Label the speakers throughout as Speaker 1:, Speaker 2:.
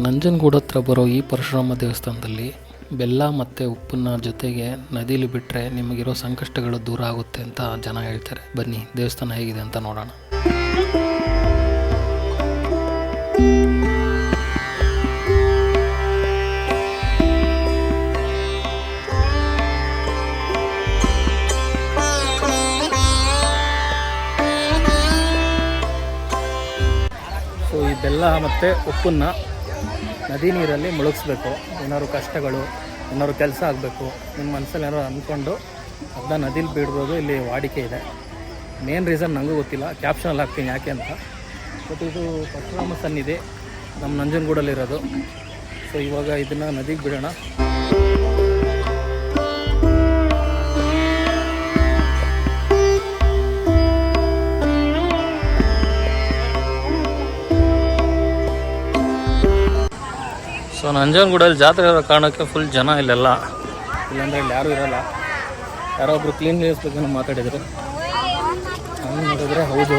Speaker 1: ನಂಜನಗೂಡು ಹತ್ರ ಬರೋ ಈ ಪರಶುರಾಮ ದೇವಸ್ಥಾನದಲ್ಲಿ ಬೆಲ್ಲ ಮತ್ತು ಉಪ್ಪನ್ನ ಜೊತೆಗೆ ನದಿಲಿ ಬಿಟ್ಟರೆ ನಿಮಗಿರೋ ಸಂಕಷ್ಟಗಳು ದೂರ ಆಗುತ್ತೆ ಅಂತ ಜನ ಹೇಳ್ತಾರೆ. ಬನ್ನಿ ದೇವಸ್ಥಾನ ಹೇಗಿದೆ ಅಂತ ನೋಡೋಣ. ಸೊ ಈ ಬೆಲ್ಲ ಮತ್ತು ಉಪ್ಪನ್ನು ನದಿ ನೀರಲ್ಲಿ ಮುಳುಗಿಸ್ಬೇಕು. ಏನಾದ್ರು ಕಷ್ಟಗಳು, ಏನಾದ್ರು ಕೆಲಸ ಆಗಬೇಕು, ನಿಮ್ಮ ಮನಸ್ಸಲ್ಲಿ ಏನಾದ್ರು ಅಂದ್ಕೊಂಡು ಅದನ್ನ ನದಿಲಿ ಬಿಡ್ಬೋದು. ಇಲ್ಲಿ ವಾಡಿಕೆ ಇದೆ. ಮೇನ್ ರೀಸನ್ ನನಗೂ ಗೊತ್ತಿಲ್ಲ, ಕ್ಯಾಪ್ಷನಲ್ಲಿ ಹಾಕ್ತೀನಿ ಯಾಕೆ ಅಂತ. ಬಟ್ ಇದು ಪರಶುರಾಮ ಸನ್ನಿಧಿ ನಮ್ಮ ನಂಜನಗೂಡಲ್ಲಿರೋದು. ಸೊ ಇವಾಗ ಇದನ್ನು ನದಿಗೆ ಬಿಡೋಣ. ಸೊ ನಂಜನಗೂಡಲ್ಲಿ ಜಾತ್ರೆ ಇರೋ ಕಾರಣಕ್ಕೆ ಫುಲ್ ಜನ ಇಲ್ಲೆಲ್ಲ. ಇಲ್ಲಾಂದರೆ ಇಲ್ಲಿ ಯಾರೂ ಇರೋಲ್ಲ. ಯಾರೋ ಒಬ್ಬರು ಕ್ಲೀನ್ಲಿನೆಸ್ ಬಗ್ಗೆ ಮಾತಾಡಿದರು. ಹಂಗೆ ನೋಡಿದ್ರೆ ಹೌದು,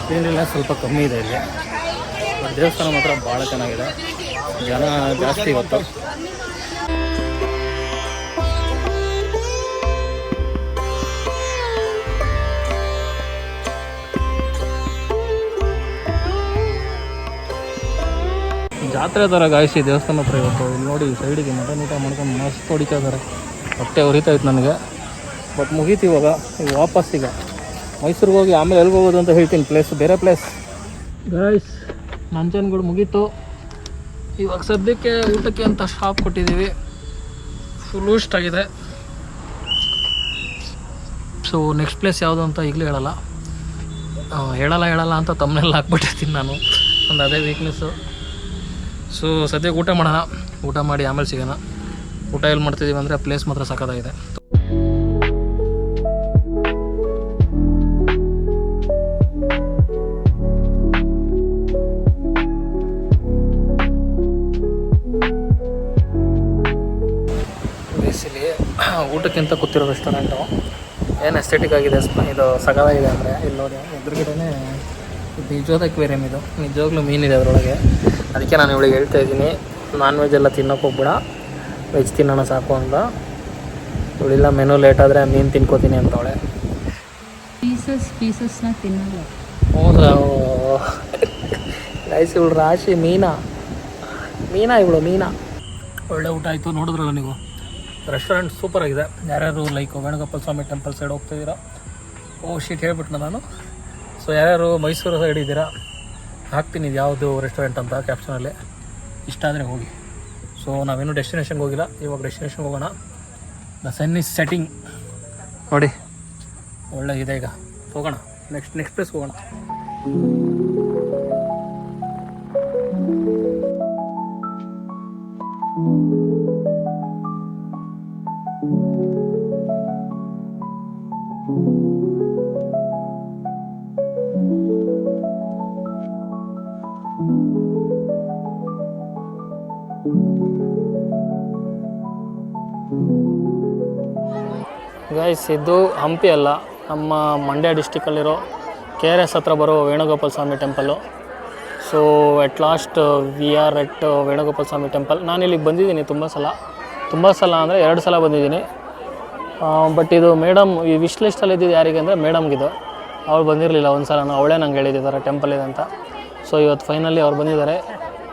Speaker 1: ಕ್ಲೀನ್ಲಿನೆಸ್ ಸ್ವಲ್ಪ ಕಮ್ಮಿ ಇದೆ ಇಲ್ಲಿ. ಬಟ್ ದೇವಸ್ಥಾನ ಮಾತ್ರ ಭಾಳ ಚೆನ್ನಾಗಿದೆ. ಜನ ಜಾಸ್ತಿ ಇವತ್ತು. ಜಾತ್ರೆ ಥರ ಗಾಯಿಸಿ ದೇವಸ್ಥಾನ ಹತ್ರ ಇವತ್ತು. ಇಲ್ಲಿ ನೋಡಿ ಸೈಡಿಗೆ ಮಟನ್ ಊಟ ಮಾಡ್ಕೊಂಡು ಮಸ್ತ್ ಹೊಡಿತಾ ಇದ್ದಾರೆ. ಹೊಟ್ಟೆ ಉರಿತಾ ಇತ್ತು ನನಗೆ. ಬಟ್ ಮುಗೀತು ಇವಾಗ. ಈಗ ವಾಪಸ್ ಈಗ ಮೈಸೂರಿಗೆ ಹೋಗಿ ಆಮೇಲೆ ಎಲ್ಲಿಗೆ ಹೋಗೋದು ಅಂತ ಹೇಳ್ತೀನಿ. ಪ್ಲೇಸ್ ಬೇರೆ ಪ್ಲೇಸ್. ಗಾಯ್ಸ್ ನಂಜನಗೂಡು ಮುಗೀತು. ಇವಾಗ ಸದ್ಯಕ್ಕೆ ಊಟಕ್ಕೆ ಅಂತ ಸ್ಟಾಪ್ ಕೊಟ್ಟಿದ್ದೀವಿ. ಫುಲ್ ಇಷ್ಟಾಗಿದೆ. ಸೊ ನೆಕ್ಸ್ಟ್ ಪ್ಲೇಸ್ ಯಾವುದು ಅಂತ ಈಗಲೂ ಹೇಳಲ್ಲ ಅಂತ ತಮ್ಮನೆಲ್ಲ ಹಾಕ್ಬಿಟ್ಟಿರ್ತೀನಿ ನಾನು. ಒಂದು ಅದೇ ವೀಕ್ನೆಸ್ಸು. ಸೊ ಸದ್ಯಕ್ಕೆ ಊಟ ಮಾಡೋಣ. ಊಟ ಮಾಡಿ ಆಮೇಲೆ ಸಿಗೋಣ. ಊಟ ಎಲ್ಲಿ ಮಾಡ್ತಿದ್ದೀವಿ ಅಂದರೆ ಪ್ಲೇಸ್ ಮಾತ್ರ ಸಖತ್ತಾಗಿದೆ. ಬೇಸಿಲಿ ಊಟಕ್ಕಿಂತ ಕೂತಿರೋ ರೆಸ್ಟೋರೆಂಟು ಏನು ಎಸ್ಥೆಟಿಕ್ ಆಗಿದೆ, ಇದು ಸಖತ್ತಾಗಿದೆ. ಅಂದರೆ ಇಲ್ಲಿ ನೋಡಿ ಎದುರುಗಡೆನೇ ನಿಜವಾದ ಅಕ್ವೇರಿಯಂ. ಇದು ನಿಜವಾಗ್ಲೂ ಮೀನಿದೆ ಅದರೊಳಗೆ. ಅದಕ್ಕೆ ನಾನು ಇವಳಿಗೆ ಹೇಳ್ತಾ ಇದ್ದೀನಿ, ನಾನ್ ವೆಜ್ ಎಲ್ಲ ತಿನ್ನೋಕೆ ಹೋಗ್ಬೇಡ, ವೆಜ್ ತಿನ್ನೋಣ ಸಾಕು ಅಂತ. ಇವಳಿಲ್ಲ ಮೆನು ಲೇಟ್ ಆದರೆ ಮೀನು ತಿನ್ಕೋತೀನಿ ಅಂತವಳೆ.
Speaker 2: ಪೀಸಸ್ನ ತಿನ್ನಲ್ಲ.
Speaker 1: ಹೌದಾ? ರೈಸ್ ಇವಳು ರಾಶಿ ಮೀನಾ ಇವಳು ಮೀನಾ. ಒಳ್ಳೆ ಊಟ ಆಯಿತು. ನೋಡಿದ್ರಲ್ಲ ನೀವು, ರೆಸ್ಟೋರೆಂಟ್ ಸೂಪರಾಗಿದೆ. ಯಾರ್ಯಾರು like Venugopal Swamy temple side ಹೋಗ್ತಿದ್ದೀರಾ, sheet ಹೇಳ್ಬಿಟ್ಟು ನಾನು. ಸೊ ಯಾರ್ಯಾರು ಮೈಸೂರು ಸೈಡ್ ಇದ್ದೀರಾ, ಹಾಕ್ತೀನಿ ಇದು ಯಾವುದು ರೆಸ್ಟೋರೆಂಟ್ ಅಂತ ಕ್ಯಾಪ್ಷನಲ್ಲಿ. ಇಷ್ಟ ಆದರೆ ಹೋಗಿ. ಸೊ ನಾವೇನು ಡೆಸ್ಟಿನೇಷನ್ಗೆ ಹೋಗಿಲ್ಲ, ಇವಾಗ ಡೆಸ್ಟಿನೇಷನ್ಗೆ ಹೋಗೋಣ. ದ ಸನ್ ಇಸ್ ಸೆಟ್ಟಿಂಗ್ ನೋಡಿ, ಒಳ್ಳೆ ಇದೆ. ಈಗ ಹೋಗೋಣ, ನೆಕ್ಸ್ಟ್ ಪ್ಲೇಸ್ ಹೋಗೋಣ. ಗೈಸ್ ಇದು ಹಂಪಿ ಅಲ್ಲ, ನಮ್ಮ ಮಂಡ್ಯ ಡಿಸ್ಟಿಕಲ್ಲಿರೋ KRS ಹತ್ರ ಬರೋ Venugopala Swamy temple. So at last we are at Venugopala Swamy temple. ನಾನು ಇಲ್ಲಿಗೆ ಬಂದಿದ್ದೀನಿ ತುಂಬ ಸಲ ಅಂದರೆ 2 ಸಲ ಬಂದಿದ್ದೀನಿ. ಬಟ್ ಇದು ಮೇಡಮ್ ಈ ವಿಶ್ ಲಿಸ್ಟಲ್ಲಿ ಇದ್ದಿದ್ದು ಯಾರಿಗೆ ಅಂದರೆ ಮೇಡಮ್ಗಿದು. ಅವ್ರು ಬಂದಿರಲಿಲ್ಲ ಒಂದು ಸಲ. ಅವಳೇ ನಂಗೆ ಹೇಳಿದ್ದಾರೆ ಟೆಂಪಲ್ ಇದೆ ಅಂತ. ಸೊ ಇವತ್ತು ಫೈನಲಿ ಅವ್ರು ಬಂದಿದ್ದಾರೆ.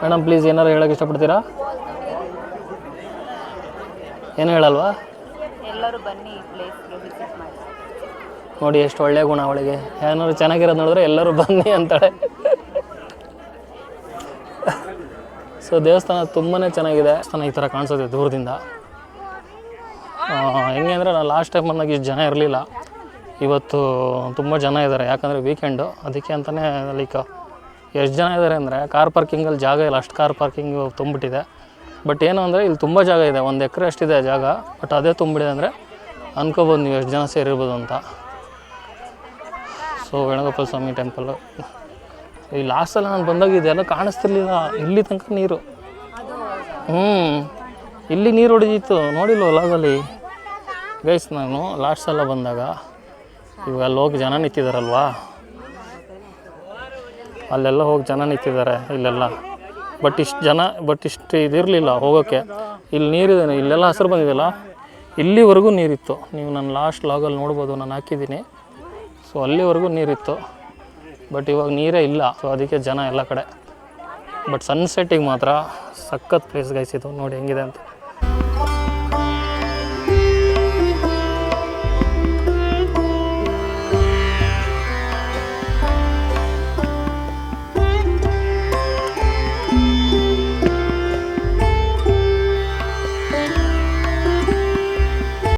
Speaker 1: ಮೇಡಮ್ ಪ್ಲೀಸ್ ಏನಾರು ಹೇಳೋಕ್ಕೆ ಇಷ್ಟಪಡ್ತೀರಾ? ಏನು ಹೇಳಲ್ವಾ?
Speaker 2: ಎಲ್ಲರೂ ಬನ್ನಿ ಪ್ಲೇಸ್ಗೆ ವಿಸಿಟ್ ಮಾಡಿ.
Speaker 1: ನೋಡಿ ಎಷ್ಟು ಒಳ್ಳೆ ಗುಣ ಅವಳಿಗೆ. ಏನಾದ್ರು ಚೆನ್ನಾಗಿರೋದು ನೋಡಿದ್ರೆ ಎಲ್ಲರೂ ಬನ್ನಿ ಅಂತಾಳೆ. ಸೊ ದೇವಸ್ಥಾನ ತುಂಬಾ ಚೆನ್ನಾಗಿದೆ. ದೇವಸ್ಥಾನ ಈ ಥರ ಕಾಣಿಸುತ್ತೆ ದೂರದಿಂದ. ಹೆಂಗೆ ಅಂದರೆ ನಾನು ಲಾಸ್ಟ್ ಟೈಮ್ ಬಂದಾಗ ಇಷ್ಟು ಜನ ಇರಲಿಲ್ಲ. ಇವತ್ತು ತುಂಬ ಜನ ಇದ್ದಾರೆ, ಯಾಕಂದರೆ ವೀಕೆಂಡು. ಅದಕ್ಕೆ ಅಂತಲೇ ಲೈಕ್ ಎಷ್ಟು ಜನ ಇದ್ದಾರೆ ಅಂದರೆ ಕಾರ್ ಪಾರ್ಕಿಂಗಲ್ಲಿ ಜಾಗ ಇಲ್ಲ, ಅಷ್ಟು ಕಾರ್ ಪಾರ್ಕಿಂಗ್ ತುಂಬಿಟ್ಟಿದೆ. ಬಟ್ ಏನು ಅಂದರೆ ಇಲ್ಲಿ ತುಂಬ ಜಾಗ ಇದೆ, 1 ಎಕರೆ ಅಷ್ಟಿದೆ ಜಾಗ. ಬಟ್ ಅದೇ ತುಂಬಿದೆ ಅಂದರೆ ಅನ್ಕೋಬೋದು ನೀವು ಎಷ್ಟು ಜನ ಸೇರಿರ್ಬೋದು ಅಂತ. ಸೊ ವೇಣುಗೋಪಾಲ ಸ್ವಾಮಿ ಟೆಂಪಲ್ಲು ಈ ಲಾಸ್ಟಲ್ಲಿ ನಾನು ಬಂದಾಗ ಇದೆಲ್ಲ ಕಾಣಿಸ್ತಿರ್ಲಿಲ್ಲ. ಇಲ್ಲಿ ತನಕ ನೀರು, ಇಲ್ಲಿ ನೀರು ಹೊಡೆದಿತ್ತು ನೋಡಿಲ್ವ ಲಾಗಲ್ಲಿ. ಗೈಸ್ ನಾನು ಲಾಸ್ಟ್ ಸಲ ಬಂದಾಗ ಇವಾಗ ಅಲ್ಲಿ ಹೋಗಿ ಜನ ನಿಂತಿದ್ದಾರಲ್ವಾ, ಅಲ್ಲೆಲ್ಲ ಹೋಗಿ ಜನ ನಿಂತಿದ್ದಾರೆ. ಇಲ್ಲೆಲ್ಲ ಬಟ್ ಇಷ್ಟು ಇದಿರಲಿಲ್ಲ ಹೋಗೋಕ್ಕೆ. ಇಲ್ಲಿ ನೀರಿದೆ, ಇಲ್ಲೆಲ್ಲ ಹಸಿರು ಬಂದಿದೆಯಲ್ಲ, ಇಲ್ಲಿವರೆಗೂ ನೀರಿತ್ತು. ನೀವು ನಾನು ಲಾಸ್ಟ್ ಲಾಗಲ್ಲಿ ನೋಡ್ಬೋದು, ನಾನು ಹಾಕಿದ್ದೀನಿ. ಸೊ ಅಲ್ಲಿವರೆಗೂ ನೀರಿತ್ತು, ಬಟ್ ಇವಾಗ ನೀರೇ ಇಲ್ಲ. ಸೊ ಅದಕ್ಕೆ ಜನ ಎಲ್ಲ ಕಡೆ. ಬಟ್ ಸನ್ಸೆಟ್ಟಿಗೆ ಮಾತ್ರ ಸಖತ್ ಪ್ಲೇಸ್ ಗೈಸ್ ಇದು, ನೋಡಿ ಹೆಂಗಿದೆ ಅಂತ.